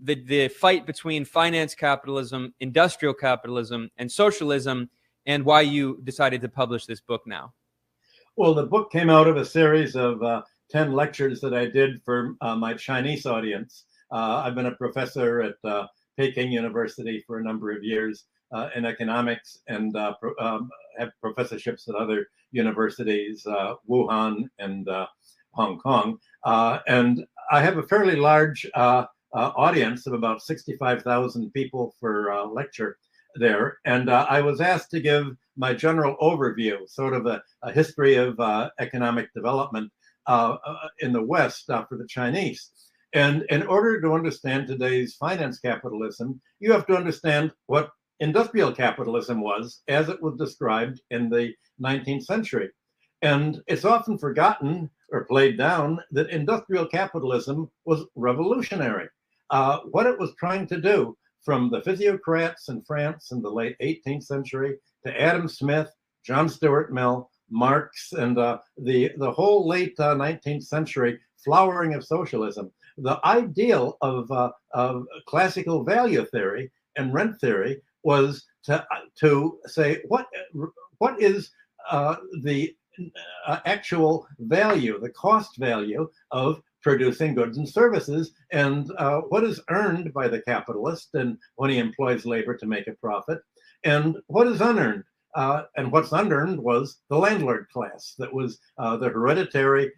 the fight between finance capitalism, industrial capitalism, and socialism, and why you decided to publish this book now. Well, the book came out of a series of 10 lectures that I did for my Chinese audience. I've been a professor at Peking University for a number of years in economics, and have professorships at other universities, Wuhan and Hong Kong. And I have a fairly large audience of about 65,000 people for lecture there. And I was asked to give my general overview, sort of a history of economic development in the West for the Chinese. And in order to understand today's finance capitalism, you have to understand what industrial capitalism was as it was described in the 19th century. And it's often forgotten or played down that industrial capitalism was revolutionary. What it was trying to do, from the physiocrats in France in the late 18th century to Adam Smith, John Stuart Mill, Marx, and the whole late 19th century flowering of socialism, the ideal of classical value theory and rent theory was to say what is the actual value, the cost value of producing goods and services, and what is earned by the capitalist and when he employs labor to make a profit, and what is unearned. And what's unearned was the landlord class. That was the hereditary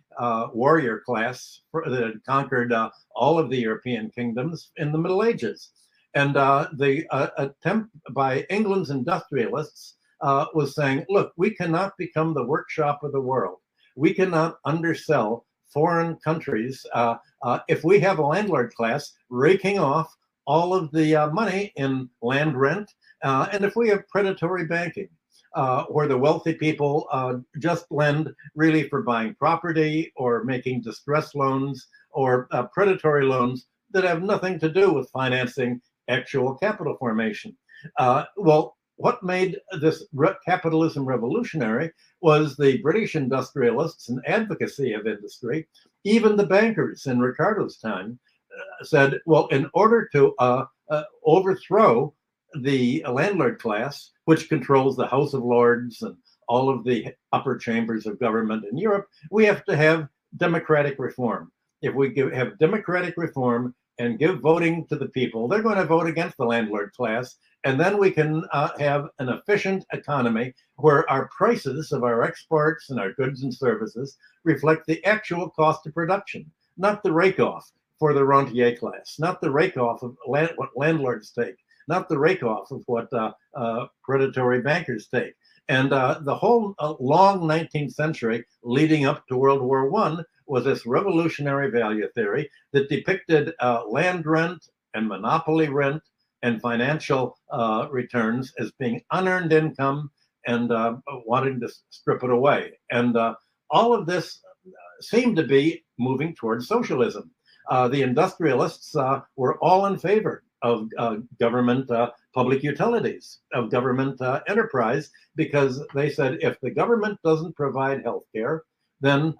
warrior class that had conquered all of the European kingdoms in the Middle Ages. And the attempt by England's industrialists was saying, look, we cannot become the workshop of the world. We cannot undersell foreign countries if we have a landlord class raking off all of the money in land rent, and if we have predatory banking, where the wealthy people just lend really for buying property or making distress loans or predatory loans that have nothing to do with financing actual capital formation. Well, what made this capitalism revolutionary was the British industrialists and advocacy of industry. Even the bankers in Ricardo's time said, well, in order to overthrow the landlord class, which controls the House of Lords and all of the upper chambers of government in Europe, we have to have democratic reform. If we have democratic reform and give voting to the people, they're going to vote against the landlord class. And then we can have an efficient economy where our prices of our exports and our goods and services reflect the actual cost of production, not the rake-off for the rentier class, not the rake-off of what landlords take, not the rake-off of what predatory bankers take. And the whole long 19th century leading up to World War I was this revolutionary value theory that depicted land rent and monopoly rent and financial returns as being unearned income and wanting to strip it away. And all of this seemed to be moving towards socialism. The industrialists were all in favor of government public utilities, of government enterprise, because they said if the government doesn't provide health care, then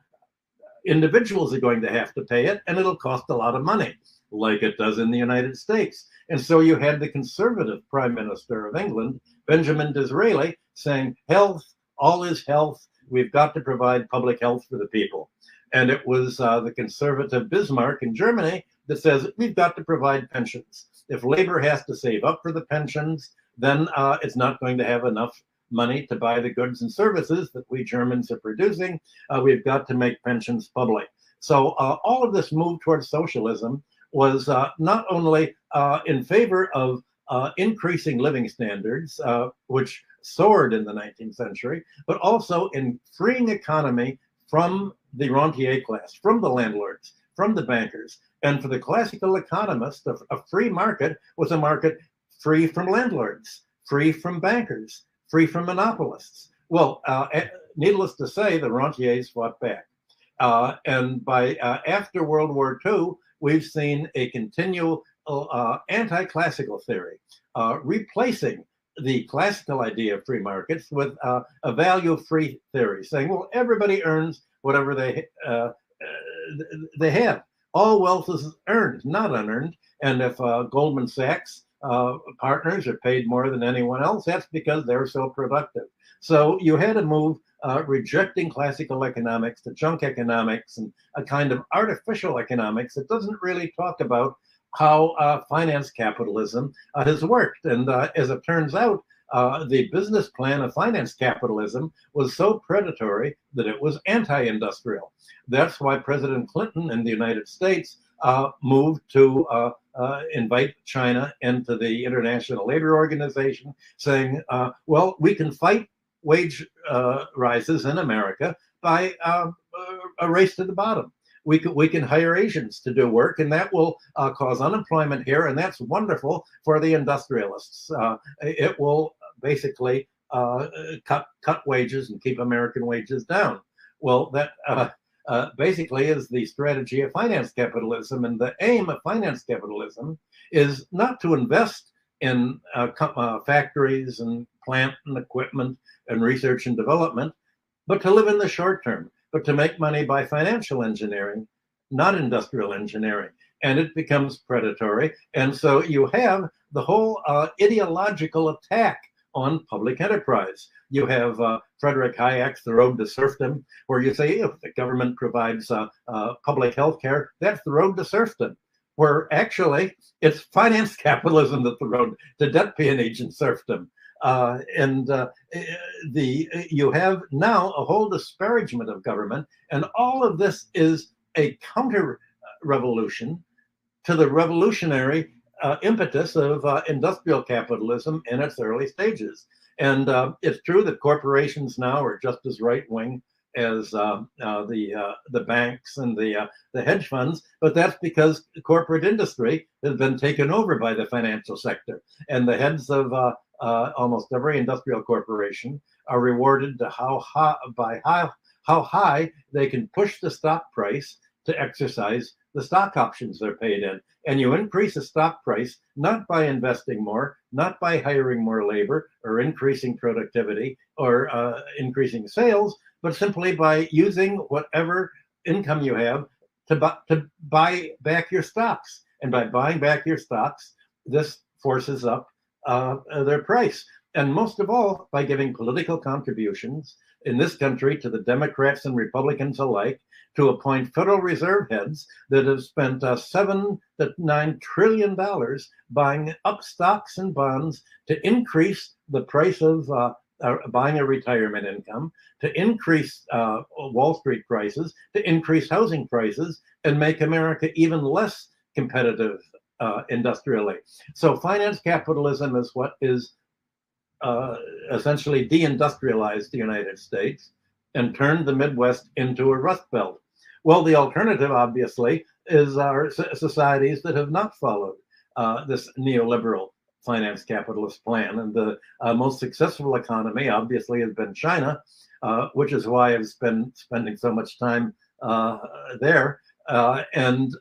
individuals are going to have to pay it, and it'll cost a lot of money, like it does in the United States. And so you had the conservative Prime Minister of England, Benjamin Disraeli, saying, health, all is health. We've got to provide public health for the people. And it was the conservative Bismarck in Germany that says, we've got to provide pensions. If labor has to save up for the pensions, then it's not going to have enough money to buy the goods and services that we Germans are producing. We've got to make pensions public. So all of this move towards socialism was not only in favor of increasing living standards, which soared in the 19th century, but also in freeing economy from the rentier class, from the landlords, from the bankers. And for the classical economist, a free market was a market free from landlords, free from bankers, free from monopolists. Well, needless to say, the rentiers fought back. And by after World War II, we've seen a continual anti-classical theory, replacing the classical idea of free markets with a value-free theory, saying, well, everybody earns whatever they have. All wealth is earned, not unearned. And if Goldman Sachs partners are paid more than anyone else, that's because they're so productive. So you had to move rejecting classical economics to junk economics and a kind of artificial economics that doesn't really talk about how finance capitalism has worked. And as it turns out, the business plan of finance capitalism was so predatory that it was anti-industrial. That's why President Clinton in the United States moved to invite China into the International Labor Organization, saying, well, we can fight wage rises in America by a race to the bottom. We can hire Asians to do work, and that will cause unemployment here, and that's wonderful for the industrialists. It will basically cut wages and keep American wages down. Well, that basically is the strategy of finance capitalism, and the aim of finance capitalism is not to invest in factories and plant and equipment and research and development, but to live in the short term, but to make money by financial engineering, not industrial engineering. And it becomes predatory. And so you have the whole ideological attack on public enterprise. You have Frederick Hayek's The Road to Serfdom, where you say if the government provides public health care, that's the road to serfdom, where actually it's finance capitalism that's the road to debt peonage and serfdom. You have now a whole disparagement of government, and all of this is a counter revolution to the revolutionary impetus of industrial capitalism in its early stages. And it's true that corporations now are just as right-wing as the banks and the hedge funds, but that's because the industry has been taken over by the financial sector, and the heads of almost every industrial corporation are rewarded to how high they can push the stock price to exercise the stock options they're paid in. And you increase the stock price not by investing more, not by hiring more labor or increasing productivity or increasing sales, but simply by using whatever income you have to buy back your stocks. And by buying back your stocks, this forces up their price. And most of all, by giving political contributions in this country to the Democrats and Republicans alike to appoint Federal Reserve heads that have spent $7 to $9 trillion buying up stocks and bonds to increase the price of buying a retirement income, to increase Wall Street prices, to increase housing prices, and make America even less competitive industrially. So finance capitalism is what is essentially deindustrialized the United States and turned the Midwest into a rust belt. Well, the alternative, obviously, is our societies that have not followed this neoliberal finance capitalist plan. And the most successful economy, obviously, has been China, which is why I've been spending so much time there. And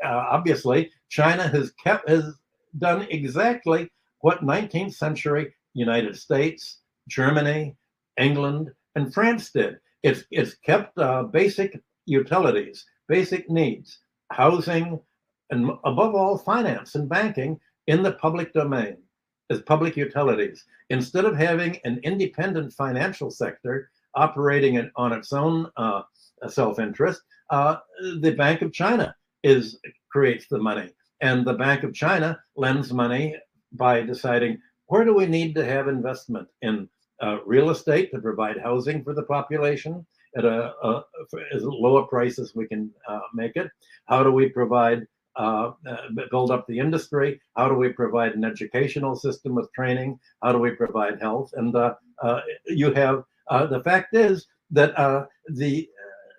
obviously, China has done exactly what 19th century United States, Germany, England, and France did. It's kept basic utilities, basic needs, housing, and above all, finance and banking in the public domain as public utilities. Instead of having an independent financial sector operating on its own self-interest, the Bank of China creates the money. And the Bank of China lends money by deciding, where do we need to have investment in real estate to provide housing for the population at as low a price as we can make it? How do we provide, build up the industry? How do we provide an educational system with training? How do we provide health? And you have, the fact is that the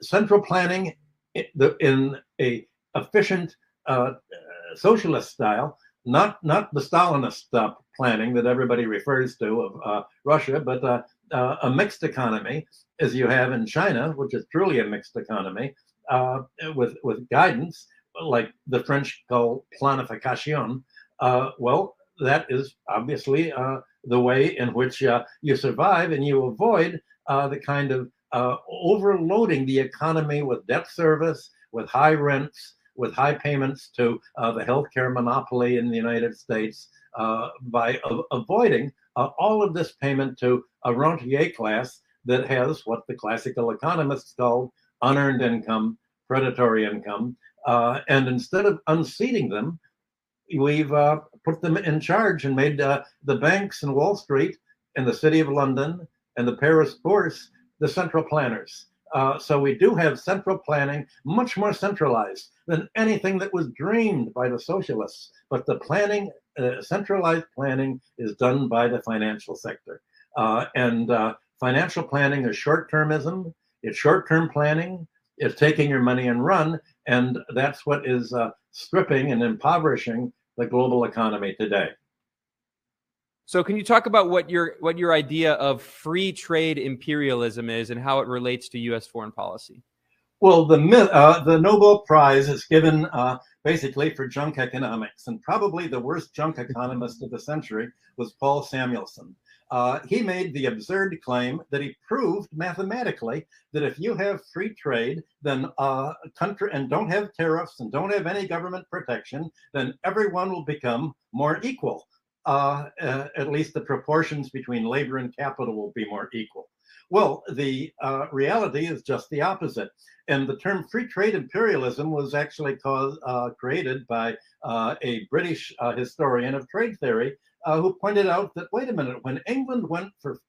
central planning in a efficient socialist style, not the Stalinist planning that everybody refers to of Russia, but a mixed economy, as you have in China, which is truly a mixed economy, with guidance, like the French call planification. Well, that is obviously the way in which you survive, and you avoid the kind of overloading the economy with debt service, with high rents, with high payments to the healthcare monopoly in the United States, by avoiding all of this payment to a rentier class that has what the classical economists called unearned income, predatory income. And instead of unseating them, we've put them in charge and made the banks and Wall Street and the City of London and the Paris Bourse the central planners. So we do have central planning, much more centralized than anything that was dreamed by the socialists. But the planning, centralized planning, is done by the financial sector. And financial planning is short-termism. It's short-term planning. It's taking your money and run. And that's what is stripping and impoverishing the global economy today. So can you talk about what your idea of free trade imperialism is and how it relates to U.S. foreign policy? Well, the Nobel Prize is given basically for junk economics, and probably the worst junk economist of the century was Paul Samuelson. He made the absurd claim that he proved mathematically that if you have free trade, then country and don't have tariffs and don't have any government protection, then everyone will become more equal. At least the proportions between labor and capital will be more equal. Well, the reality is just the opposite. And the term free trade imperialism was actually created by a British historian of trade theory who pointed out that, wait a minute, when England went for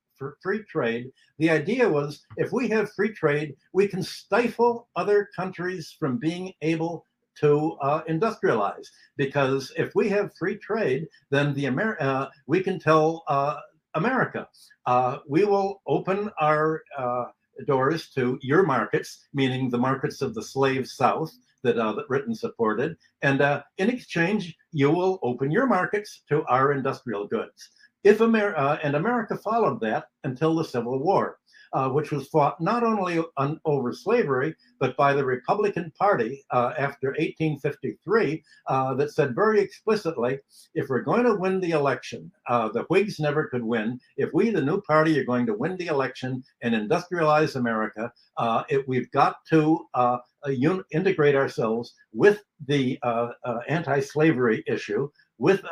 free trade, the idea was if we have free trade, we can stifle other countries from being able to industrialize, because if we have free trade, then we can tell America, we will open our doors to your markets, meaning the markets of the slave South that Britain supported, and in exchange, you will open your markets to our industrial goods. America followed that until the Civil War, which was fought not only over slavery, but by the Republican Party after 1853, that said very explicitly, if we're going to win the election, the Whigs never could win. If we, the new party, are going to win the election and industrialize America, we've got to integrate ourselves with the anti-slavery issue, with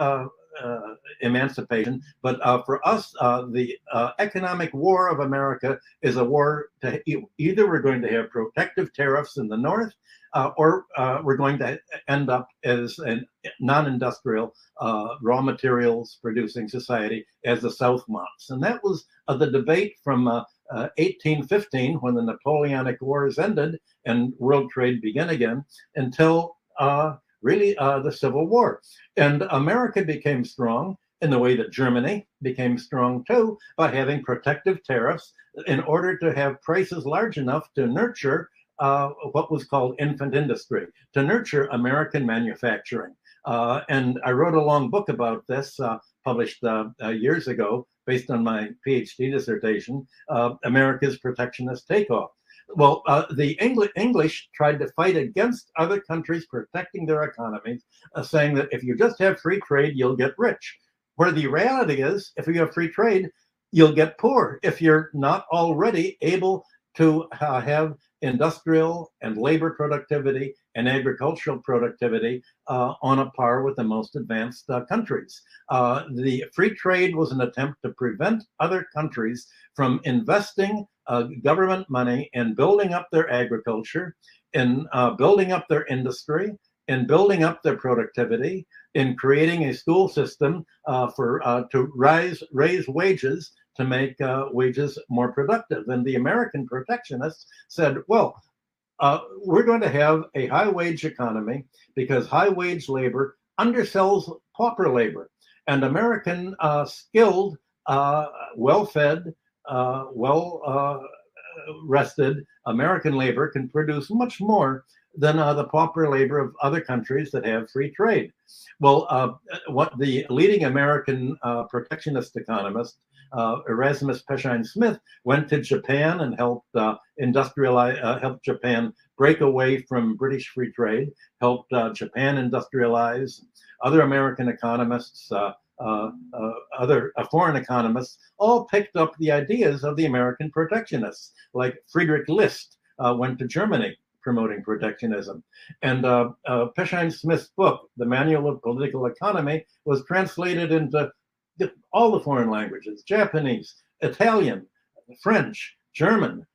emancipation, but for us, the economic war of America is a war to either we're going to have protective tariffs in the North, or we're going to end up as a non-industrial raw materials producing society as the South wants. And that was the debate from 1815, when the Napoleonic Wars ended and world trade began again, until really the Civil War. And America became strong in the way that Germany became strong too, by having protective tariffs in order to have prices large enough to nurture what was called infant industry, to nurture American manufacturing. And I wrote a long book about this, published years ago, based on my PhD dissertation, America's Protectionist Takeoff. Well, the English tried to fight against other countries protecting their economies, saying that if you just have free trade, you'll get rich. Where the reality is, if you have free trade, you'll get poor if you're not already able to have industrial and labor productivity and agricultural productivity on a par with the most advanced countries. The free trade was an attempt to prevent other countries from investing government money in building up their agriculture, in building up their industry, in building up their productivity, in creating a school system to raise wages, to make wages more productive. And the American protectionists said, well, we're going to have a high wage economy because high wage labor undersells pauper labor. And American skilled, well-fed, well-rested American labor can produce much more than the pauper labor of other countries that have free trade. Well, what the leading American protectionist economist, Erasmus Peshine Smith, went to Japan and helped helped Japan break away from British free trade, helped Japan industrialize. Other American economists, other foreign economists, all picked up the ideas of the American protectionists, like Friedrich List went to Germany promoting protectionism. And Peshine Smith's book, The Manual of Political Economy, was translated into all the foreign languages: Japanese, Italian, French, German,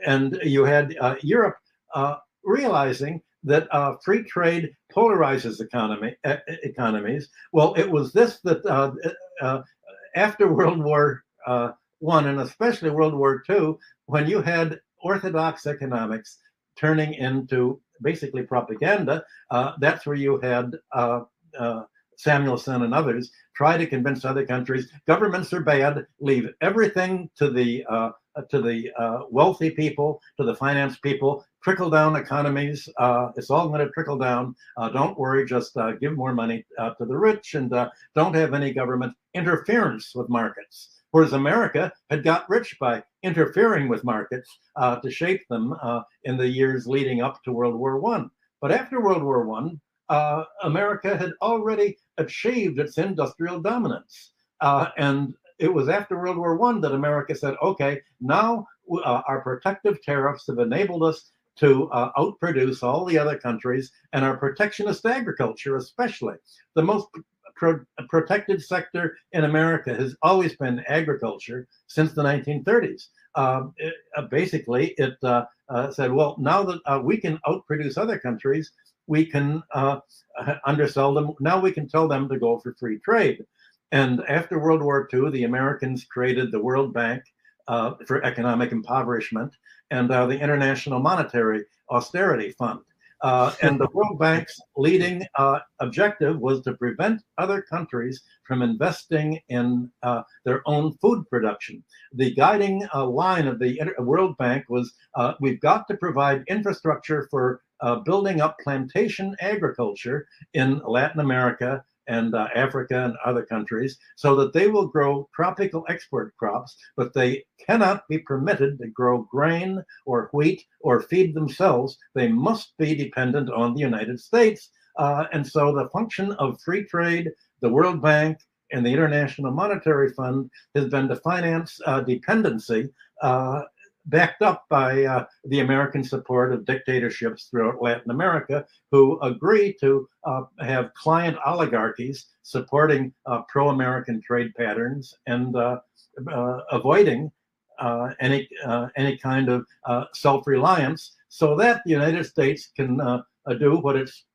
and you had Europe realizing that free trade polarizes economies. Well, it was this that after World War I, and especially World War II, when you had orthodox economics turning into basically propaganda, that's where you had Samuelson and others try to convince other countries governments are bad, leave everything to the wealthy people, to the finance people, trickle down economies. It's all going to trickle down. Don't worry, just give more money to the rich, and don't have any government interference with markets. Whereas America had got rich by interfering with markets to shape them in the years leading up to World War I. But after World War I, America had already achieved its industrial dominance. And it was after World War I that America said, okay, now our protective tariffs have enabled us to outproduce all the other countries, and our protectionist agriculture especially. The most protected sector in America has always been agriculture since the 1930s. Basically, it said, well, now that we can outproduce other countries, we can undersell them. Now we can tell them to go for free trade. And after World War II, the Americans created the World Bank for economic impoverishment, and the International Monetary Austerity Fund. And the World Bank's leading objective was to prevent other countries from investing in their own food production. The guiding line of the World Bank was, we've got to provide infrastructure for building up plantation agriculture in Latin America and Africa and other countries, so that they will grow tropical export crops, but they cannot be permitted to grow grain or wheat or feed themselves. They must be dependent on the United States. And so the function of free trade, the World Bank, and the International Monetary Fund has been to finance dependency, backed up by the American support of dictatorships throughout Latin America, who agree to have client oligarchies supporting pro-American trade patterns and avoiding any kind of self-reliance, so that the United States can do what it's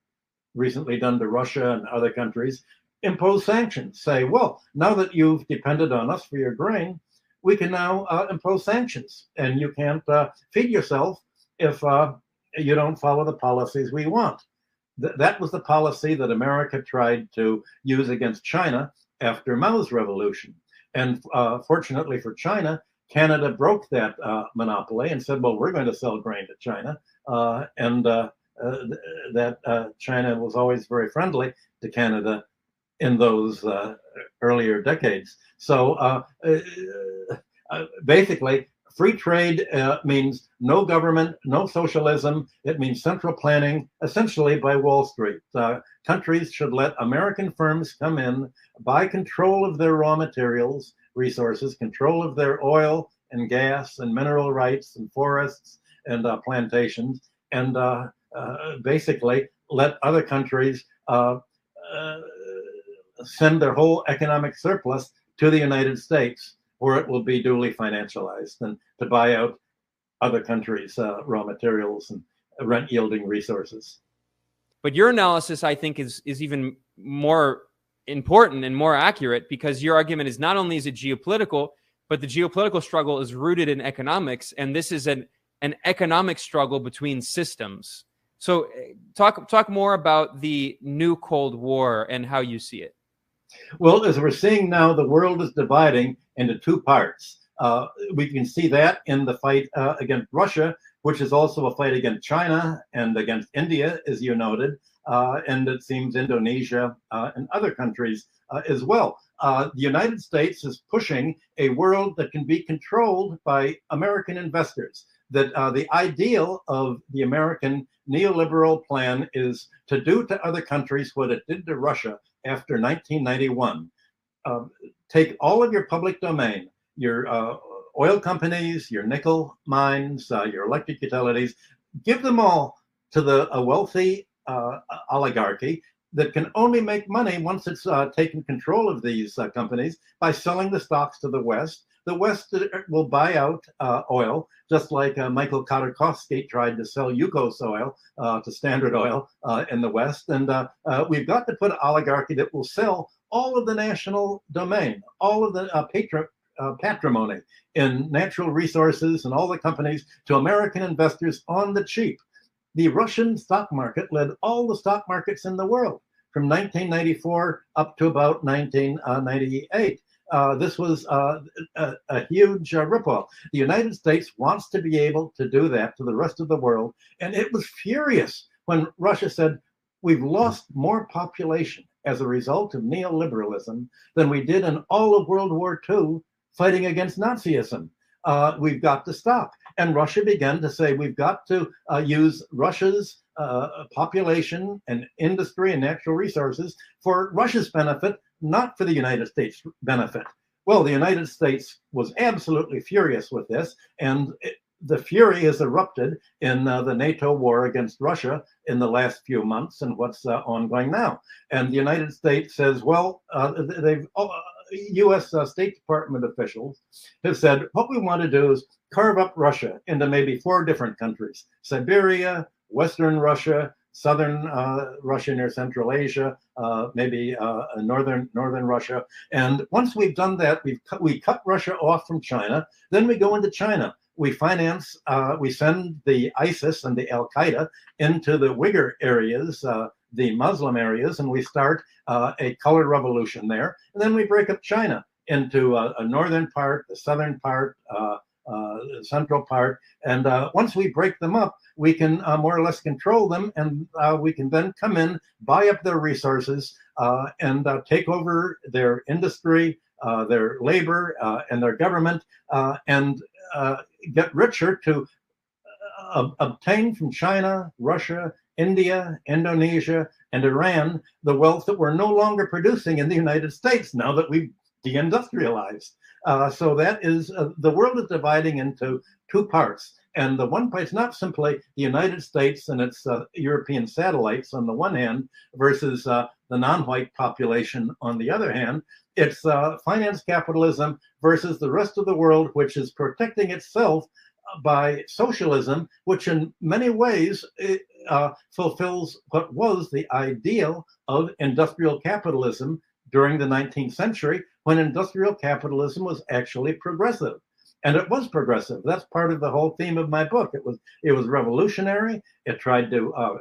recently done to Russia and other countries: impose sanctions. Say, well, now that you've depended on us for your grain, we can now impose sanctions, and you can't feed yourself if you don't follow the policies we want. That was the policy that America tried to use against China after Mao's revolution. And fortunately for China, Canada broke that monopoly and said, well, we're going to sell grain to China. China was always very friendly to Canada in those earlier decades. So basically, free trade means no government, no socialism. It means central planning, essentially by Wall Street. Countries should let American firms come in, buy control of their raw materials, resources, control of their oil and gas and mineral rights and forests and plantations, and basically let other countries send their whole economic surplus to the United States, where it will be duly financialized, and to buy out other countries' raw materials and rent-yielding resources. But your analysis, I think, is even more important and more accurate, because your argument is not only is it geopolitical, but the geopolitical struggle is rooted in economics, and this is an economic struggle between systems. So talk more about the new Cold War and how you see it. Well, as we're seeing now, the world is dividing into two parts. We can see that in the fight against Russia, which is also a fight against China and against India, as you noted, and it seems Indonesia and other countries as well. The United States is pushing a world that can be controlled by American investors. That the ideal of the American neoliberal plan is to do to other countries what it did to Russia after 1991. Take all of your public domain, your oil companies, your nickel mines, your electric utilities, give them all to a wealthy oligarchy that can only make money once it's taken control of these companies by selling the stocks to the West. The West will buy out oil, just like Michael Khodorkovsky tried to sell Yukos oil to Standard Oil in the West. And we've got to put an oligarchy that will sell all of the national domain, all of the patrimony in natural resources and all the companies to American investors on the cheap. The Russian stock market led all the stock markets in the world from 1994 up to about 1998. This was a huge ripoff. The United States wants to be able to do that to the rest of the world. And it was furious when Russia said, we've lost more population as a result of neoliberalism than we did in all of World War II fighting against Nazism. We've got to stop. And Russia began to say, we've got to use Russia's population and industry and natural resources for Russia's benefit, not for the United States' benefit. Well, the United States was absolutely furious with this, and the fury has erupted in the NATO war against Russia in the last few months and what's ongoing now. And the United States says, well, U.S. State Department officials have said, what we want to do is carve up Russia into maybe 4 different countries: Siberia, Western Russia, Southern Russia near Central Asia, maybe northern Russia. And once we've done that, we cut Russia off from China. Then we go into China. We finance, we send the ISIS and the Al Qaeda into the Uyghur areas, the Muslim areas, and we start a color revolution there. And then we break up China into a northern part, the southern part, the central part. And once we break them up, we can more or less control them, and we can then come in, buy up their resources, and take over their industry, their labor, and their government, and get richer to obtain from China, Russia, India, Indonesia, and Iran the wealth that we're no longer producing in the United States now that we've deindustrialized. So that is, the world is dividing into 2 parts. And the one part is not simply the United States and its European satellites on the one hand versus the non-white population on the other hand. It's finance capitalism versus the rest of the world, which is protecting itself by socialism, which in many ways fulfills what was the ideal of industrial capitalism during the 19th century, when industrial capitalism was actually progressive. And it was progressive. That's part of the whole theme of my book. It was revolutionary. It tried to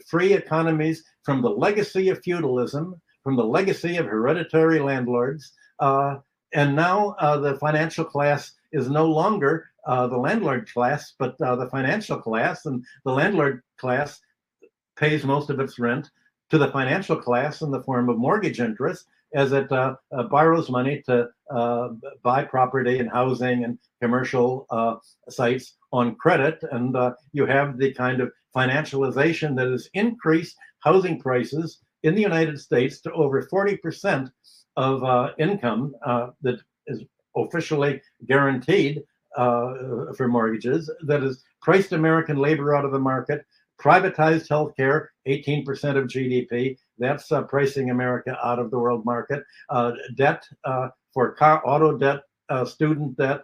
free economies from the legacy of feudalism, from the legacy of hereditary landlords. And now the financial class is no longer the landlord class, but the financial class. And the landlord class pays most of its rent to the financial class in the form of mortgage interest, as it borrows money to buy property and housing and commercial sites on credit. And you have the kind of financialization that has increased housing prices in the United States to over 40% of income that is officially guaranteed for mortgages, that has priced American labor out of the market, privatized healthcare, 18% of GDP. That's pricing America out of the world market. Debt for car, auto debt, student debt,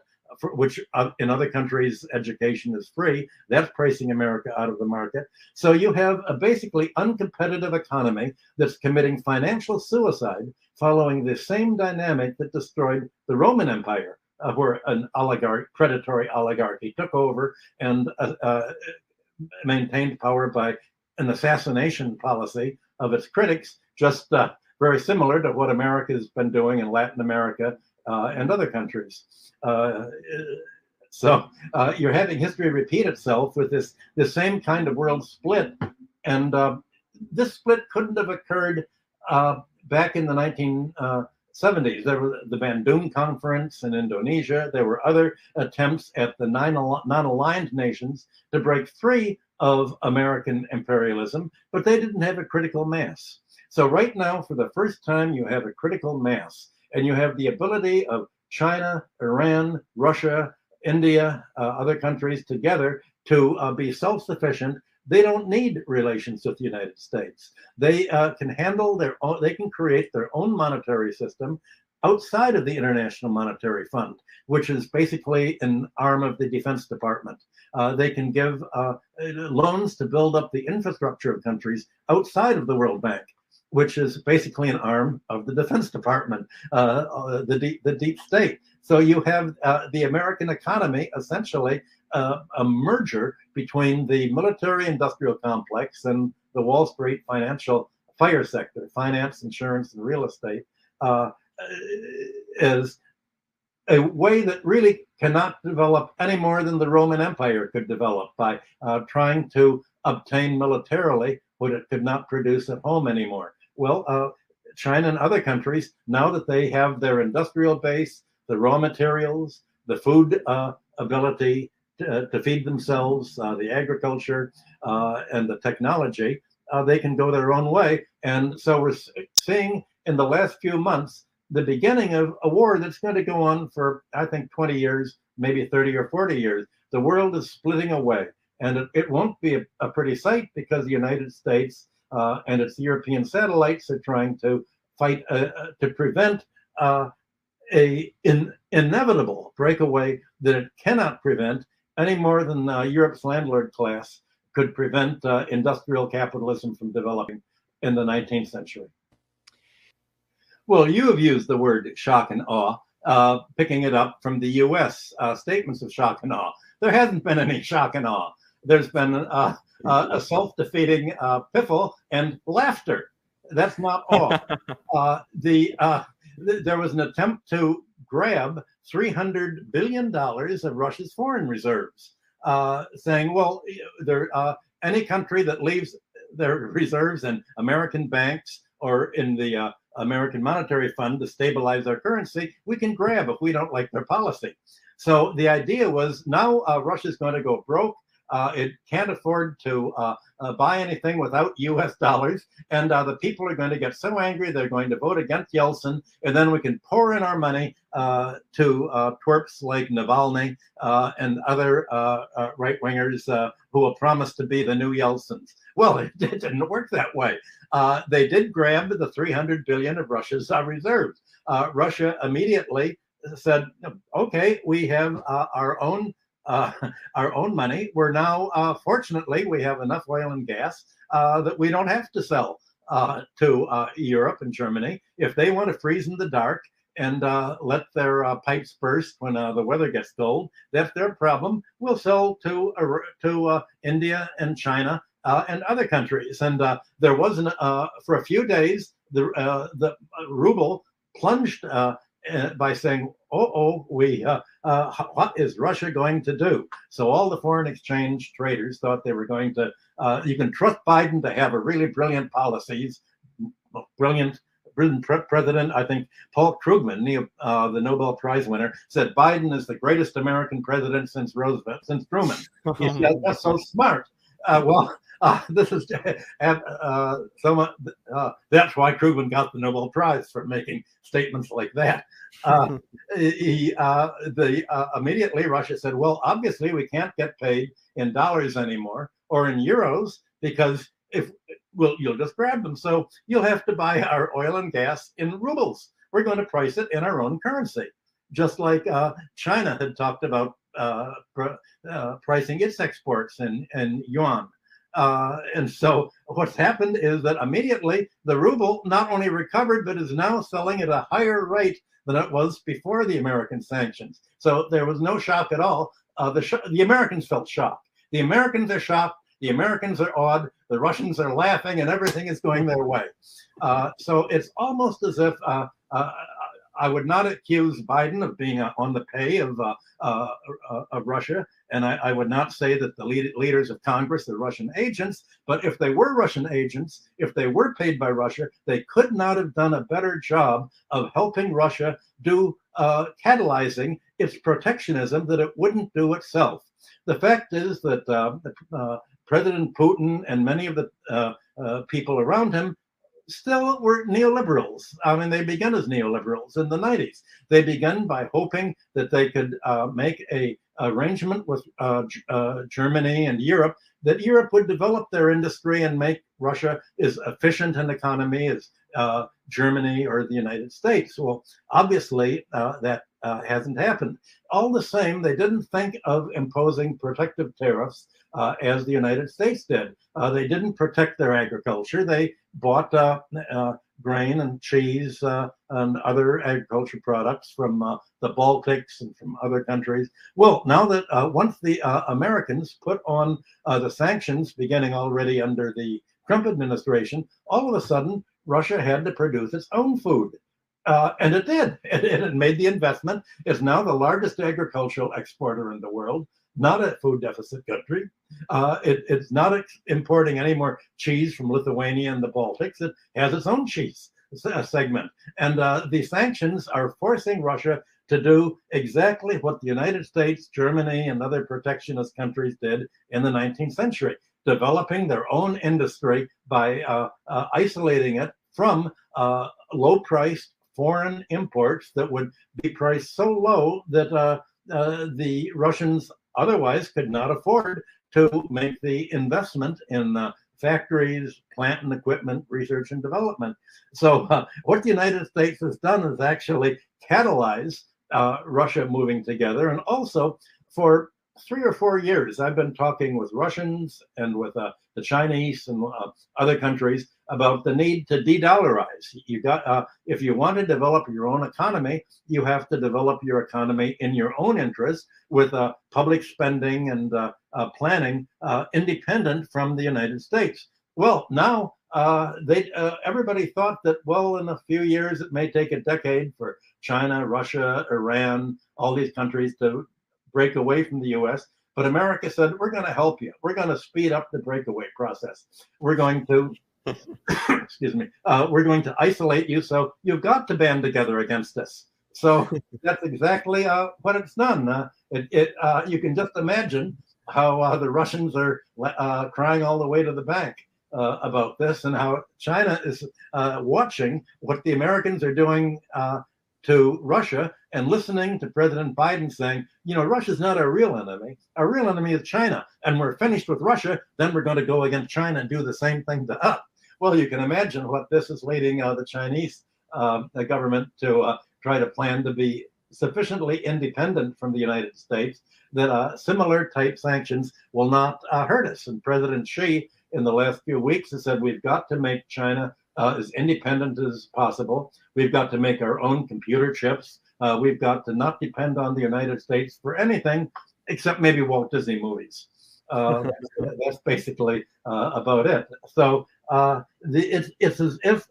which in other countries education is free. That's pricing America out of the market. So you have a basically uncompetitive economy that's committing financial suicide, following the same dynamic that destroyed the Roman Empire, where an predatory oligarchy took over and maintained power by an assassination policy of its critics, just very similar to what America has been doing in Latin America and other countries. So you're having history repeat itself with this same kind of world split. And this split couldn't have occurred back in the 1970s. There was the Bandung Conference in Indonesia. There were other attempts at the non-aligned nations to break free of American imperialism, but they didn't have a critical mass. So right now, for the first time, you have a critical mass, and you have the ability of China, Iran, Russia, India, other countries together to be self-sufficient, they don't need relations with the United States. They can handle their own, they can create their own monetary system outside of the International Monetary Fund, which is basically an arm of the Defense Department. They can give loans to build up the infrastructure of countries outside of the World Bank, which is basically an arm of the Defense Department, the deep state. So you have the American economy essentially a merger between the military-industrial complex and the Wall Street financial fire sector, finance, insurance, and real estate, is a way that really cannot develop any more than the Roman Empire could develop by trying to obtain militarily what it could not produce at home anymore. Well, China and other countries, now that they have their industrial base, the raw materials, the food ability to feed themselves, the agriculture, and the technology, they can go their own way. And so we're seeing in the last few months the beginning of a war that's going to go on for, I think, 20 years, maybe 30 or 40 years. The world is splitting away, and it won't be a pretty sight, because the United States and its European satellites are trying to fight to prevent a inevitable breakaway that it cannot prevent any more than Europe's landlord class could prevent industrial capitalism from developing in the 19th century. Well, you have used the word shock and awe, picking it up from the US statements of shock and awe. There hasn't been any shock and awe. There's been a self-defeating piffle and laughter. That's not awe. There was an attempt to grab $300 billion of Russia's foreign reserves, saying, well, any country that leaves their reserves in American banks or in the American Monetary Fund to stabilize our currency, we can grab if we don't like their policy. So the idea was, now Russia's going to go broke. It can't afford to buy anything without US dollars. And the people are going to get so angry, they're going to vote against Yeltsin. And then we can pour in our money to twerps like Navalny and other right-wingers who will promise to be the new Yeltsins. Well, it didn't work that way. They did grab the 300 billion of Russia's reserves. Russia immediately said, okay, we have our own money. We're now, fortunately, we have enough oil and gas that we don't have to sell to Europe and Germany. If they want to freeze in the dark and let their pipes burst when the weather gets cold, that's their problem. We'll sell to India and China and other countries. And there wasn't, for a few days, the ruble plunged by saying, what is Russia going to do? So all the foreign exchange traders thought they were going to, you can trust Biden to have a really brilliant policies, brilliant president. I think Paul Krugman, the Nobel Prize winner, said Biden is the greatest American president since Roosevelt, since Truman. He said, that's so smart. This is that's why Krugman got the Nobel Prize for making statements like that. Immediately Russia said, well, obviously we can't get paid in dollars anymore or in euros, because you'll just grab them. So you'll have to buy our oil and gas in rubles. We're going to price it in our own currency, just like China had talked about pricing its exports in yuan. And so what's happened is that immediately the ruble not only recovered, but is now selling at a higher rate than it was before the American sanctions. So there was no shock at all. The Americans felt shocked. The Americans are shocked. The Americans are awed. The Russians are laughing, and everything is going their way. So it's almost as if I would not accuse Biden of being on the pay of Russia, and I would not say that the leaders of Congress are Russian agents, but if they were Russian agents, if they were paid by Russia, they could not have done a better job of helping Russia do catalyzing its protectionism that it wouldn't do itself. The fact is that President Putin and many of the people around him still were neoliberals. I mean, they began as neoliberals in the 90s. They began by hoping that they could make a arrangement with Germany and Europe, that Europe would develop their industry and make Russia as efficient an economy as Germany or the United States. Well, obviously, that hasn't happened. All the same, they didn't think of imposing protective tariffs as the United States did. They didn't protect their agriculture. They bought grain and cheese and other agriculture products from the Baltics and from other countries. Well, now that once the Americans put on the sanctions, beginning already under the Trump administration, all of a sudden, Russia had to produce its own food. And it did. It made the investment. It's now the largest agricultural exporter in the world, not a food deficit country. It's not importing any more cheese from Lithuania and the Baltics. It has its own cheese segment. And the sanctions are forcing Russia to do exactly what the United States, Germany, and other protectionist countries did in the 19th century, developing their own industry by isolating it from low-priced foreign imports that would be priced so low that the Russians otherwise could not afford to make the investment in factories, plant and equipment, research and development. So what the United States has done is actually catalyze Russia moving together. And also for 3 or 4 years, I've been talking with Russians and with the Chinese and other countries about the need to de-dollarize. You got, if you want to develop your own economy, you have to develop your economy in your own interest with public spending and planning independent from the United States. Well, now everybody thought that, well, in a few years, it may take a decade for China, Russia, Iran, all these countries to break away from the US. But America said, we're going to help you. We're going to speed up the breakaway process. We're going to, excuse me, we're going to isolate you. So you've got to band together against us. So that's exactly what it's done. You can just imagine how the Russians are crying all the way to the bank about this, and how China is watching what the Americans are doing to Russia and listening to President Biden saying, you know, Russia's not our real enemy. Our real enemy is China. And we're finished with Russia. Then we're going to go against China and do the same thing to us. Well, you can imagine what this is leading the Chinese government to try to plan to be sufficiently independent from the United States that similar type sanctions will not hurt us. And President Xi, in the last few weeks, has said we've got to make China as independent as possible. We've got to make our own computer chips. We've got to not depend on the United States for anything except maybe Walt Disney movies. That's basically about it. So it's as if,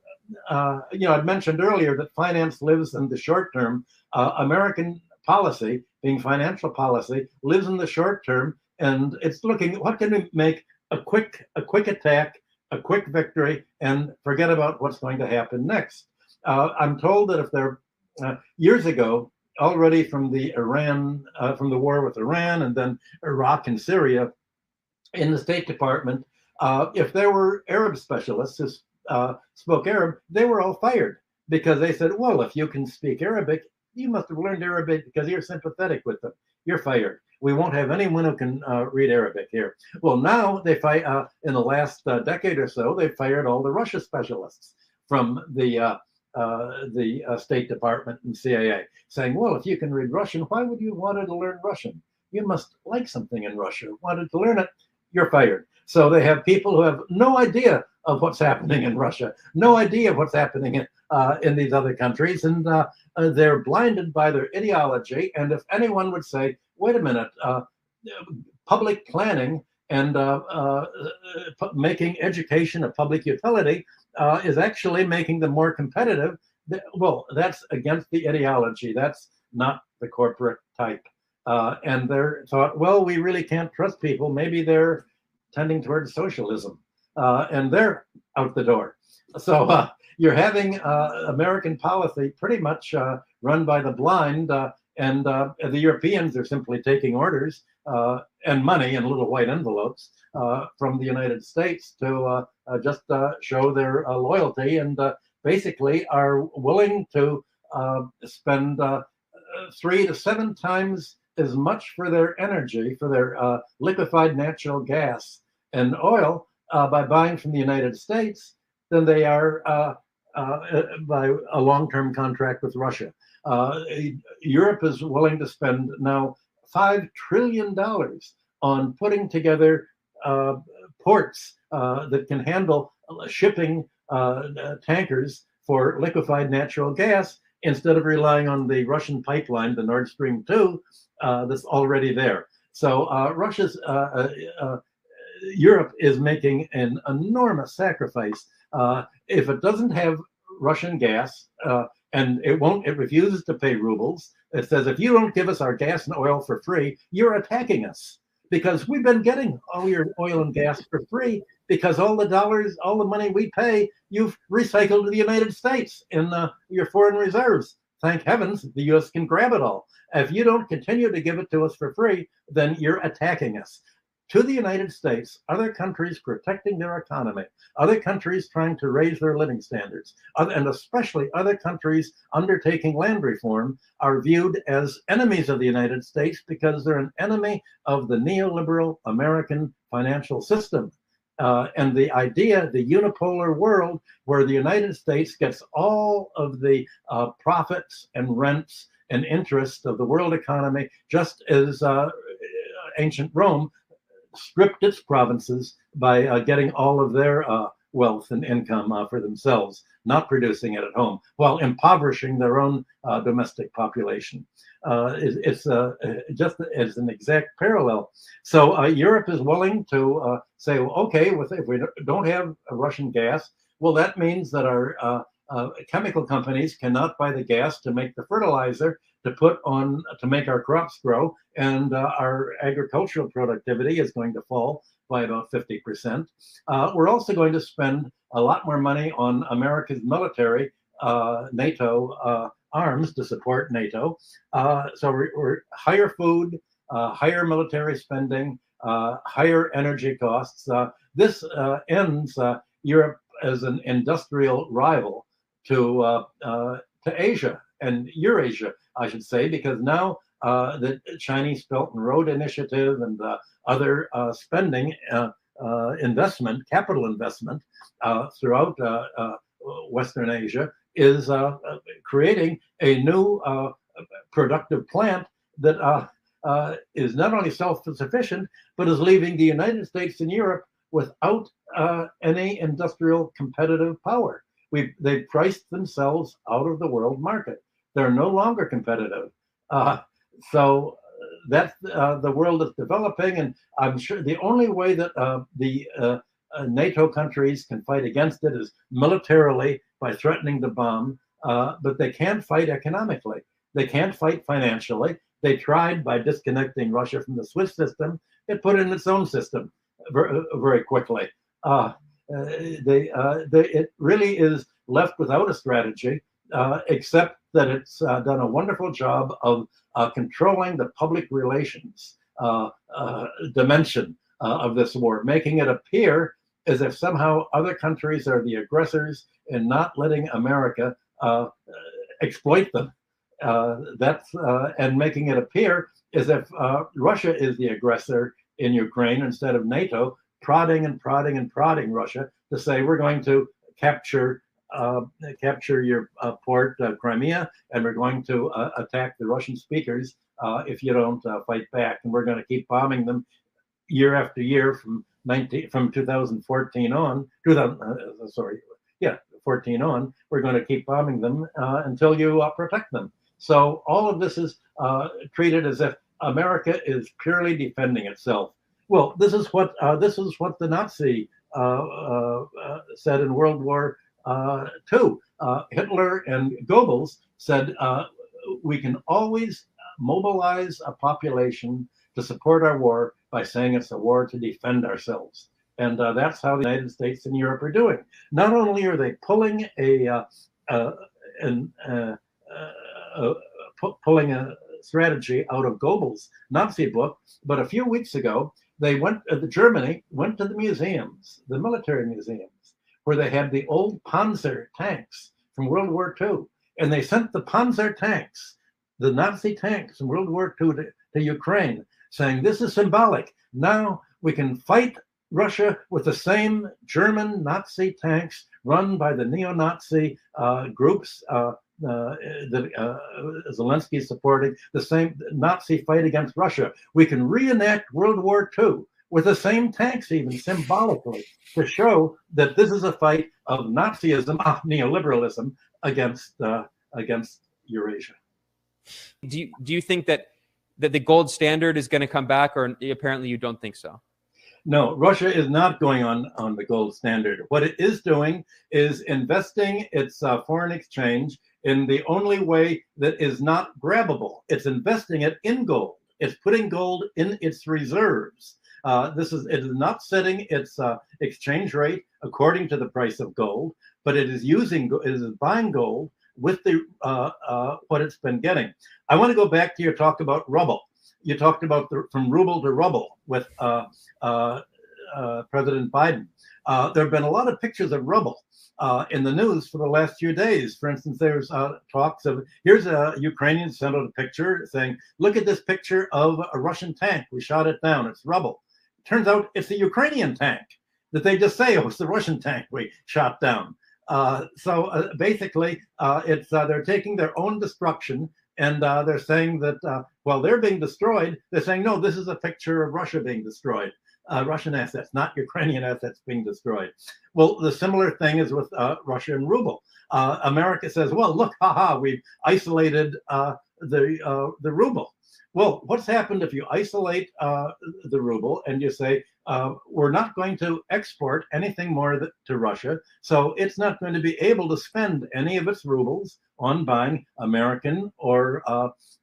you know, I'd mentioned earlier that finance lives in the short term. American policy, being financial policy, lives in the short term, and it's looking, what can we make a quick attack, a quick victory, and forget about what's going to happen next. I'm told that if there, years ago, already from the war with Iran and then Iraq and Syria, in the State Department, if there were Arab specialists who spoke Arab, they were all fired because they said, well, if you can speak Arabic, you must have learned Arabic because you're sympathetic with them. You're fired. We won't have anyone who can read Arabic here. Well, now they fight in the last decade or so, they fired all the Russia specialists from the State Department and CIA, saying, well, if you can read Russian, why would you want to learn Russian? You must like something in Russia. Wanted to learn it, you're fired. So they have people who have no idea of what's happening in Russia, no idea of what's happening in these other countries, and they're blinded by their ideology. And if anyone would say, wait a minute, public planning and making education a public utility is actually making them more competitive, well, that's against the ideology. That's not the corporate type. And they're thought, well, we really can't trust people. Maybe they're tending towards socialism, and they're out the door. So you're having American policy pretty much run by the blind, and the Europeans are simply taking orders and money in little white envelopes from the United States to just show their loyalty, and basically are willing to spend 3 to 7 times as much for their energy, for their liquefied natural gas and oil by buying from the United States than they are by a long-term contract with Russia. Europe is willing to spend now $5 trillion on putting together ports that can handle shipping tankers for liquefied natural gas instead of relying on the Russian pipeline, the Nord Stream 2, that's already there. So Europe is making an enormous sacrifice. If it doesn't have Russian gas, and it refuses to pay rubles. It says, if you don't give us our gas and oil for free, you're attacking us, because we've been getting all your oil and gas for free, because all the dollars, all the money we pay, you've recycled to the United States in your foreign reserves. Thank heavens the US can grab it all. If you don't continue to give it to us for free, then you're attacking us. To the United States, other countries protecting their economy, other countries trying to raise their living standards, and especially other countries undertaking land reform, are viewed as enemies of the United States because they're an enemy of the neoliberal American financial system. And the idea, the unipolar world, where the United States gets all of the profits and rents and interest of the world economy, just as ancient Rome stripped its provinces by getting all of their wealth and income for themselves, not producing it at home, while impoverishing their own domestic population. It's just as an exact parallel. So Europe is willing to say, well, okay, if we don't have Russian gas, well, that means that our chemical companies cannot buy the gas to make the fertilizer to put on to make our crops grow, and our agricultural productivity is going to fall by about 50%. We're also going to spend a lot more money on America's military, NATO arms to support NATO. So we're higher food, higher military spending, higher energy costs. This ends Europe as an industrial rival to Asia and Eurasia, I should say, because now the Chinese Belt and Road Initiative and other spending investment, capital investment throughout Western Asia is creating a new productive plant that is not only self-sufficient, but is leaving the United States and Europe without any industrial competitive power. They've priced themselves out of the world market. They're no longer competitive. So that's the world is developing, and I'm sure the only way that the NATO countries can fight against it is militarily by threatening to bomb, but they can't fight economically. They can't fight financially. They tried by disconnecting Russia from the SWIFT system. It put in its own system very quickly. It really is left without a strategy, except that it's done a wonderful job of controlling the public relations dimension of this war, making it appear as if somehow other countries are the aggressors and not letting America exploit them. And making it appear as if Russia is the aggressor in Ukraine instead of NATO, prodding Russia to say, we're going to capture your port, Crimea, and we're going to attack the Russian speakers if you don't fight back, and we're going to keep bombing them year after year from 2014 on. 14 on. We're going to keep bombing them until you protect them. So all of this is treated as if America is purely defending itself. Well, this is what the Nazi said in World War II. Hitler and Goebbels said we can always mobilize a population to support our war by saying it's a war to defend ourselves. And that's how the United States and Europe are doing. Not only are they pulling a strategy out of Goebbels' Nazi book, but a few weeks ago, Germany went to the museums, the military museums, where they had the old Panzer tanks from World War II. And they sent the Panzer tanks the Nazi tanks in World War II to Ukraine, saying this is symbolic. Now we can fight Russia with the same German Nazi tanks run by the neo-Nazi groups that Zelensky is supporting, the same Nazi fight against Russia. We can reenact World War II with the same tanks, even symbolically, to show that this is a fight of Nazism, neoliberalism against Eurasia. Do you think that the gold standard is going to come back, or apparently you don't think so? No, Russia is not going on the gold standard. What it is doing is investing its foreign exchange in the only way that is not grabbable. It's investing it in gold. It's putting gold in its reserves. It is not setting its exchange rate according to the price of gold, but it is buying gold with the what it's been getting. I want to go back to your talk about rubble. You talked about from ruble to rubble with President Biden. There have been a lot of pictures of rubble in the news for the last few days. For instance, there's talks of, here's a Ukrainian sent out a picture saying, look at this picture of a Russian tank. We shot it down. It's rubble. Turns out it's the Ukrainian tank that they just say, oh, it's the Russian tank we shot down. Basically, they're taking their own destruction, and they're saying that while they're being destroyed, they're saying, no, this is a picture of Russia being destroyed. Russian assets, not Ukrainian assets being destroyed. Well, the similar thing is with Russia and ruble. America says, well, look, we've isolated the ruble. Well, what's happened if you isolate the ruble and you say, we're not going to export anything more to Russia, so it's not going to be able to spend any of its rubles on buying American or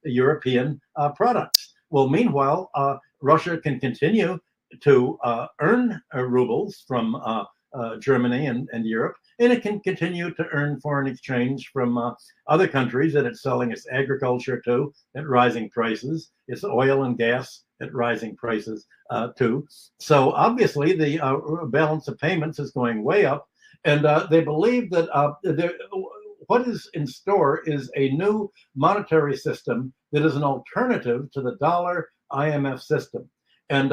European products. Well, meanwhile, Russia can continue to earn rubles from Germany and Europe, and it can continue to earn foreign exchange from other countries that it's selling its agriculture to at rising prices, its oil and gas at rising prices too. So obviously the balance of payments is going way up, and they believe that what is in store is a new monetary system that is an alternative to the dollar IMF system. And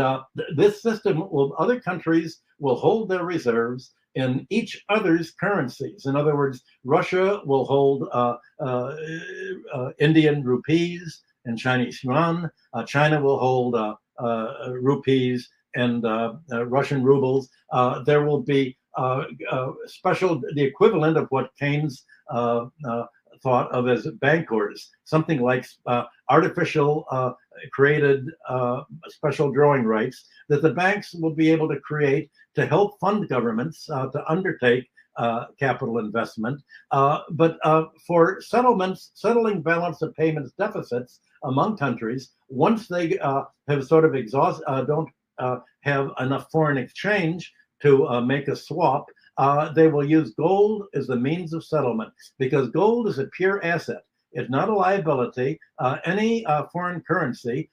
this system other countries will hold their reserves in each other's currencies. In other words, Russia will hold Indian rupees and Chinese yuan. China will hold rupees and Russian rubles. There will be the equivalent of what Keynes thought of as bankers, something like artificial created special drawing rights that the banks will be able to create to help fund governments to undertake capital investment. But for settling balance of payments deficits among countries, once they have sort of don't have enough foreign exchange to make a swap, they will use gold as the means of settlement, because gold is a pure asset. It's not a liability. Any foreign currency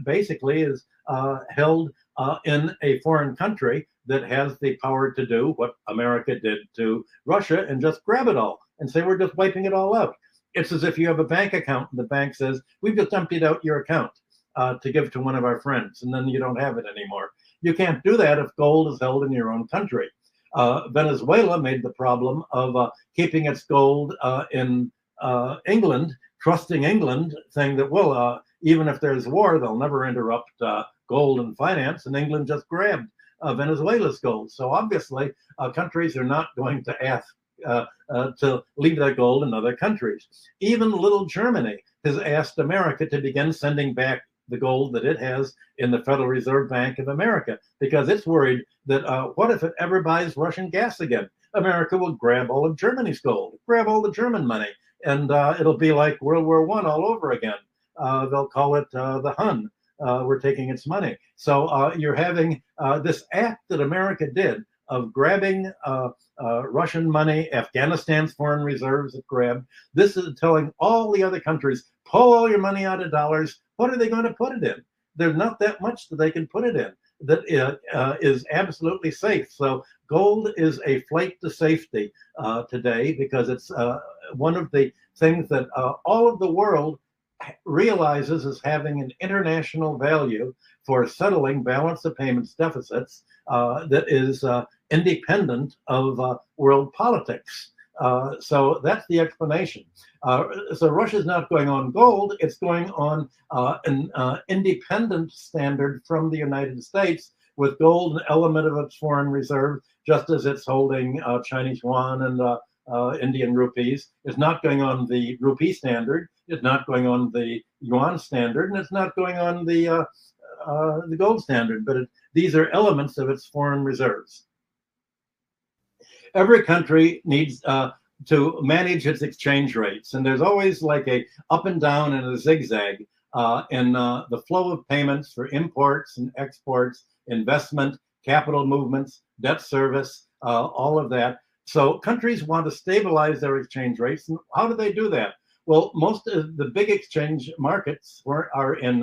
basically is held in a foreign country that has the power to do what America did to Russia and just grab it all and say, we're just wiping it all out. It's as if you have a bank account and the bank says, we've just emptied out your account to give to one of our friends, and then you don't have it anymore. You can't do that if gold is held in your own country. Venezuela made the problem of keeping its gold in England, trusting England, saying that, well, even if there's war, they'll never interrupt gold and finance, and England just grabbed Venezuela's gold. So obviously, countries are not going to ask to leave their gold in other countries. Even little Germany has asked America to begin sending back the gold that it has in the Federal Reserve Bank of America, because it's worried that what if it ever buys Russian gas again? America will grab all of Germany's gold, grab all the German money, and it'll be like World War I all over again. They'll call it the Hun. We're taking its money. So you're having this act that America did of grabbing Russian money, Afghanistan's foreign reserves it grabbed. This is telling all the other countries, pull all your money out of dollars. What are they going to put it in? There's not that much that they can put it in that is absolutely safe. So gold is a flight to safety today, because it's one of the things that all of the world realizes as having an international value for settling balance of payments deficits that is independent of world politics. So that's the explanation. So Russia's not going on gold, it's going on an independent standard from the United States, with gold an element of its foreign reserve, just as it's holding Chinese yuan and Indian rupees. It's not going on the rupee standard, it's not going on the yuan standard, and it's not going on the gold standard, but these are elements of its foreign reserves. Every country needs to manage its exchange rates, and there's always like a up and down and a zigzag in the flow of payments for imports and exports, investment, capital movements, debt service, all of that. So countries want to stabilize their exchange rates, and how do they do that? Well, most of the big exchange markets are in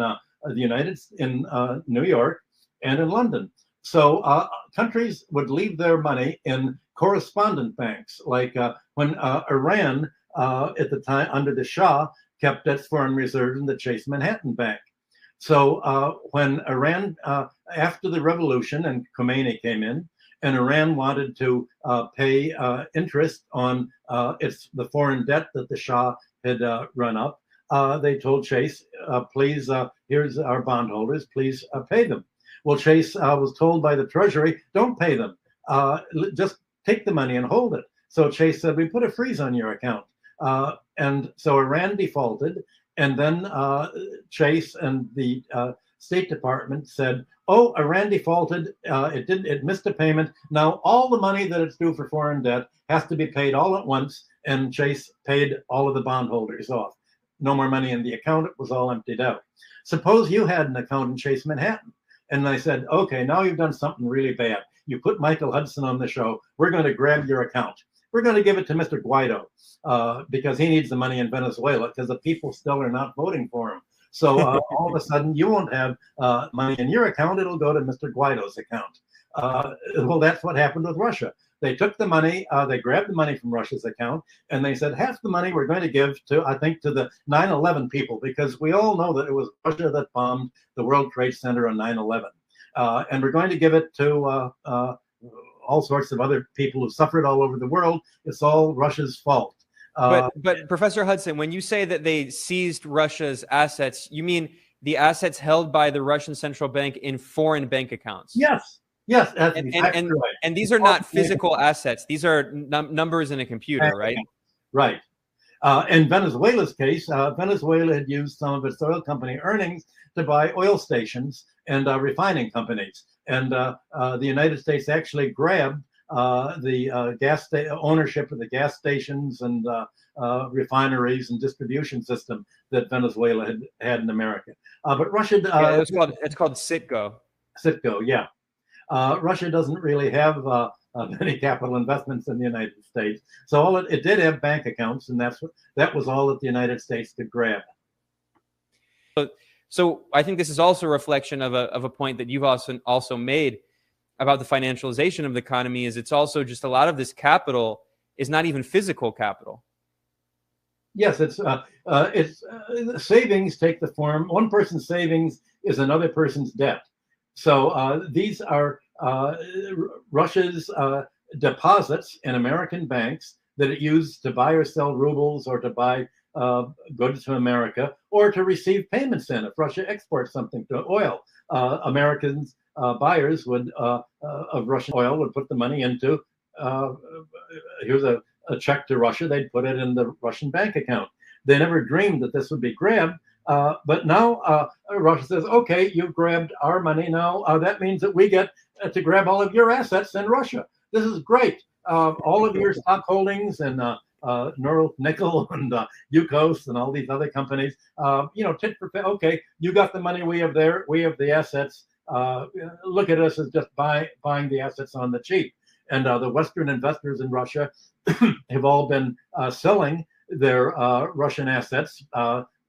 New York and in London. So countries would leave their money in correspondent banks, like when Iran at the time under the Shah kept its foreign reserves in the Chase Manhattan Bank. So when Iran, after the revolution and Khomeini came in, and Iran wanted to pay interest on the foreign debt that the Shah had run up, they told Chase, please, here's our bondholders, please pay them. Well, Chase was told by the Treasury, don't pay them, just take the money and hold it. So Chase said, we put a freeze on your account. And so Iran defaulted, and then Chase and the State Department said, oh, Iran defaulted, it missed a payment. Now all the money that it's due for foreign debt has to be paid all at once, and Chase paid all of the bondholders off. No more money in the account, it was all emptied out. Suppose you had an account in Chase Manhattan, and I said, okay, now you've done something really bad. You put Michael Hudson on the show, we're going to grab your account. We're going to give it to Mr. Guaido because he needs the money in Venezuela because the people still are not voting for him. So all of a sudden, you won't have money in your account. It'll go to Mr. Guaido's account. Well, that's what happened with Russia. They took the money, they grabbed the money from Russia's account, and they said, half the money we're going to give to, I think, to the 9/11 people, because we all know that it was Russia that bombed the World Trade Center on 9/11. And we're going to give it to all sorts of other people who suffered all over the world. It's all Russia's fault. But Professor Hudson, when you say that they seized Russia's assets, you mean the assets held by the Russian central bank in foreign bank accots? Yes. Yes, that's exactly right. And these are not physical assets. These are numbers in a computer, right? Right. In Venezuela's case, Venezuela had used some of its oil company earnings to buy oil stations and refining companies. And the United States actually grabbed the ownership of the gas stations and refineries and distribution system that Venezuela had in America. But Russia... it's called Citgo. Citgo, yeah. Russia doesn't really have many capital investments in the United States. So all it did have bank accounts, and that was all that the United States could grab. So I think this is also a reflection of a point that you've also made about the financialization of the economy. Is it's also just a lot of this capital is not even physical capital. Yes, it's savings take the form. One person's savings is another person's debt. So these are Russia's deposits in American banks that it used to buy or sell rubles or to buy goods to America or to receive payments in. If Russia exports something to oil, Americans buyers would of Russian oil would put the money into here's a check to Russia. They'd put it in the Russian bank account. They never dreamed that this would be grabbed. But now Russia says, okay, you've grabbed our money. Now that means that we get to grab all of your assets in Russia. This is great. All of your stock holdings and Norilsk Nickel and Yukos and all these other companies, tit for tat. Okay, you got the money. We have the assets. Look at us as just buying the assets on the cheap. And the Western investors in Russia have all been selling their Russian assets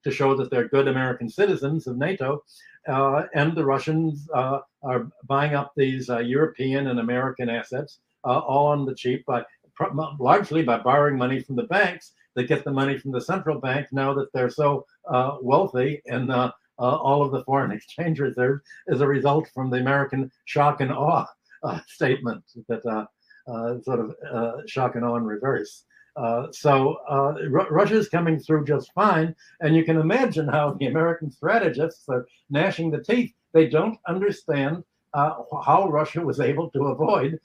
to show that they're good American citizens of NATO, and the Russians are buying up these European and American assets all on the cheap, largely by borrowing money from the banks that get the money from the central bank now that they're so wealthy, and all of the foreign exchange reserves as a result from the American shock and awe statement that sort of shock and awe in reverse. Russia's coming through just fine, and you can imagine how the American strategists are gnashing the teeth. They don't understand how Russia was able to avoid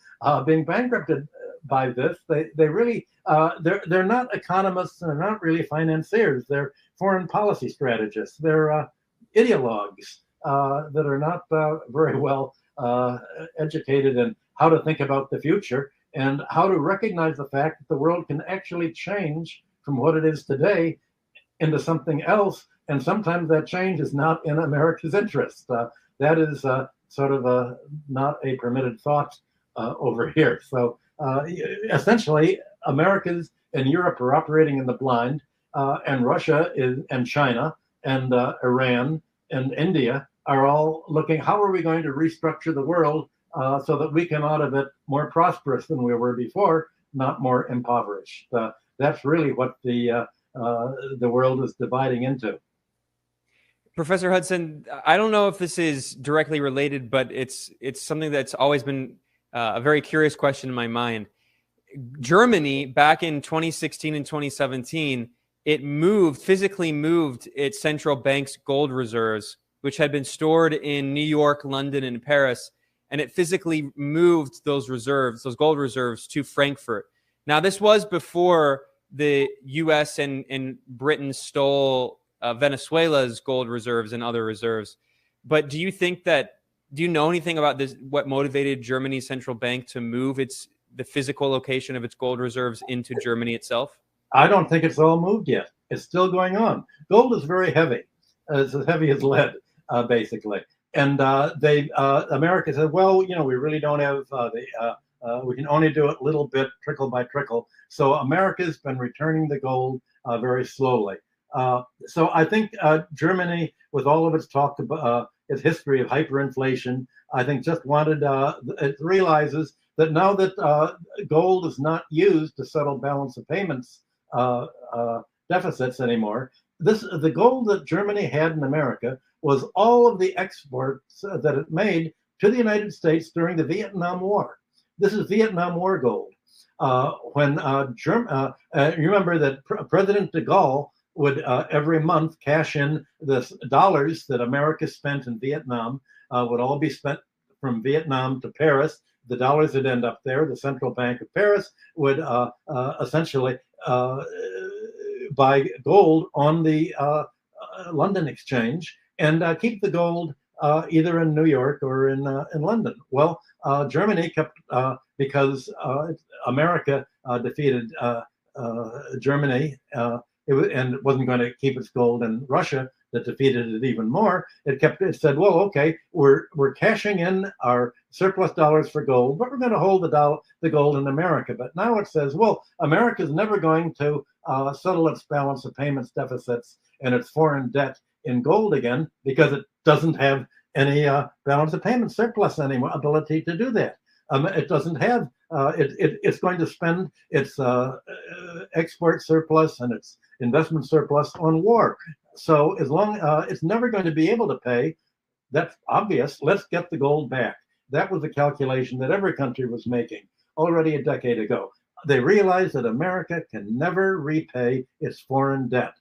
being bankrupted by this. They really they're not economists, and they're not really financiers. They're foreign policy strategists. They're ideologues that are not very well educated in how to think about the future and how to recognize the fact that the world can actually change from what it is today into something else. And sometimes that change is not in America's interest. That is sort of not a permitted thought over here. So essentially, Americas and Europe are operating in the blind, and Russia and China and Iran and India are all looking, how are we going to restructure the world so that we come out of it more prosperous than we were before, not more impoverished. That's really what the world is dividing into. Professor Hudson, I don't know if this is directly related, but it's something that's always been a very curious question in my mind. Germany, back in 2016 and 2017, it physically moved its central bank's gold reserves, which had been stored in New York, London, and Paris, and it physically moved those gold reserves, to Frankfurt. Now, this was before the U.S. and Britain stole Venezuela's gold reserves and other reserves. But do you know anything about this? What motivated Germany's central bank to move the physical location of its gold reserves into Germany itself? I don't think it's all moved yet. It's still going on. Gold is very heavy. It's as heavy as lead, basically. And America said, well, we really don't have we can only do it a little bit, trickle by trickle. So America's been returning the gold very slowly. So I think Germany, with all of its talk about its history of hyperinflation, I think just wanted, it realizes that now that gold is not used to settle balance of payments deficits anymore, the gold that Germany had in America was all of the exports that it made to the United States during the Vietnam War. This is Vietnam War gold. When you remember that President de Gaulle would every month cash in the dollars that America spent in Vietnam, would all be spent from Vietnam to Paris. The dollars would end up there. The Central Bank of Paris would essentially buy gold on the London exchange and keep the gold either in New York or in London. Well, Germany kept, because America defeated Germany, and it wasn't going to keep its gold in Russia, that defeated it even more. It said, well, okay, we're cashing in our surplus dollars for gold, but we're going to hold the gold in America. But now it says, well, America is never going to settle its balance of payments deficits and its foreign debt in gold again, because it doesn't have any balance of payments surplus anymore, ability to do that. It doesn't have, it's going to spend its export surplus and its investment surplus on war. So as long it's never going to be able to pay, that's obvious. Let's get the gold back. That was the calculation that every country was making already a decade ago. They realized that America can never repay its foreign debt,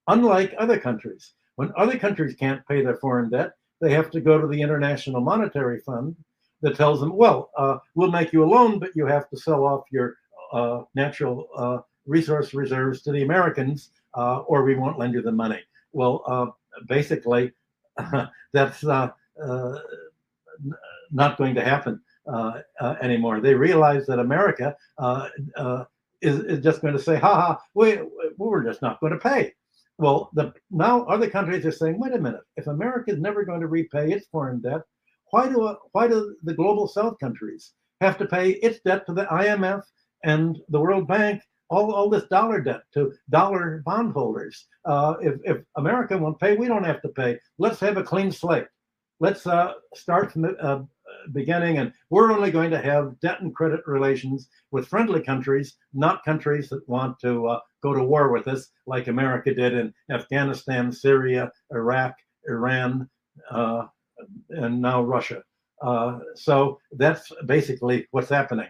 unlike other countries. When other countries can't pay their foreign debt, they have to go to the International Monetary Fund that tells them, well, we'll make you a loan, but you have to sell off your natural resource reserves to the Americans, or we won't lend you the money. Well, basically, that's not going to happen anymore. They realize that America is just going to say, we're just not going to pay. Well, now other countries are saying, wait a minute, if America is never going to repay its foreign debt, why do the global South countries have to pay its debt to the IMF and the World Bank, all this dollar debt to dollar bondholders? If America won't pay, we don't have to pay. Let's have a clean slate. Let's start from beginning, and we're only going to have debt and credit relations with friendly countries, not countries that want to go to war with us, like America did in Afghanistan, Syria, Iraq, Iran, and now Russia. So that's basically what's happening.